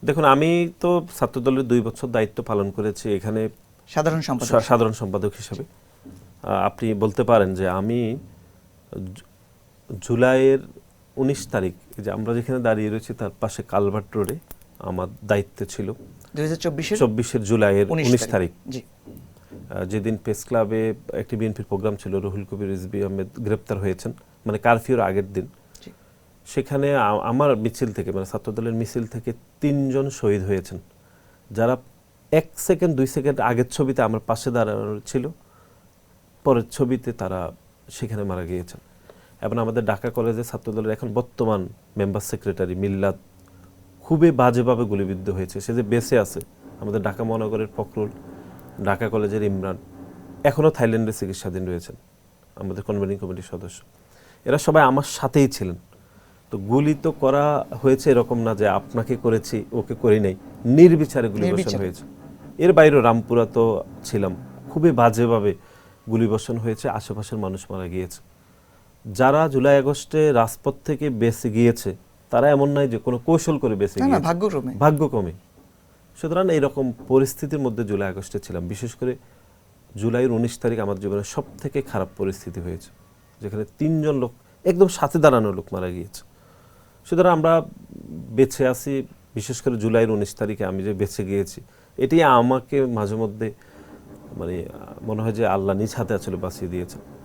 দেখুন, আমি তো ছাত্রদলের 2 বছর দায়িত্ব পালন করেছি এখানে সাধারণ সম্পাদক হিসেবে। আপনি বলতে পারেন যে আমি জুলাইয়ের 19 তারিখ, যে আমরা যেখানে দাঁড়িয়ে রয়েছি তার পাশে কালভার্ট রোডে আমার দায়িত্ব ছিল 2024 জুলাইয়ের 19 তারিখ, যেদিন প্রেস ক্লাবে একটি বিএনপির প্রোগ্রাম ছিল, রুহুল কবির রিজভী আহমেদ গ্রেপ্তার হয়েছেন, মানে কারফিউর আগের দিন। সেখানে আমার মিছিল থেকে, মানে ছাত্রদলের মিছিল থেকে 3 জন শহীদ হয়েছেন, যারা 1 সেকেন্ড 2 সেকেন্ড আগের ছবিতে আমার পাশে দাঁড়ানো ছিল, পরের ছবিতে তারা সেখানে মারা গিয়েছেন। এবং আমাদের ঢাকা কলেজের ছাত্রদলের এখন বর্তমান মেম্বার সেক্রেটারি মিল্লাত খুবই বাজেভাবে গুলিবিদ্ধ হয়েছে। সে যে বেঁচে আছে, আমাদের ঢাকা মহানগরের ফখরুল, ঢাকা কলেজের ইমরান এখনও থাইল্যান্ডে চিকিৎসাধীন রয়েছেন, আমাদের কনভেনিং কমিটির সদস্য। এরা সবাই আমার সাথেই ছিলেন। তো গুলি তো করা হয়েছে এরকম না যে আপনাকে করেছি ওকে করি নাই, নির্বিচারে গুলিবর্ষণ হয়েছে। এর বাইরেও রামপুরা তো ছিলাম, খুবই বাজেভাবে গুলিবর্ষণ হয়েছে, আশেপাশের মানুষ মারা গিয়েছে। যারা জুলাই আগস্টে রাজপথ থেকে বেঁচে গিয়েছে তারা এমন নয় যে কোনো কৌশল করে বেঁচে গিয়েছে, ভাগ্যক্রমে। সুতরাং এইরকম পরিস্থিতির মধ্যে জুলাই আগস্টে ছিলাম। বিশেষ করে জুলাইয়ের 19 তারিখ আমার জীবনের সব থেকে খারাপ পরিস্থিতি হয়েছে, যেখানে 3 জন লোক, একদম সাথে দাঁড়ানো লোক মারা গিয়েছে। সুতরাং আমরা বেঁচে আছি, বিশেষ করে জুলাইয়ের 19 তারিখে আমি যে বেঁচে গিয়েছি, এটি আমাকে মাঝে মধ্যে মানে মনে হয় যে আল্লাহ নিজ হাতে আসলে বাঁচিয়ে দিয়েছেন।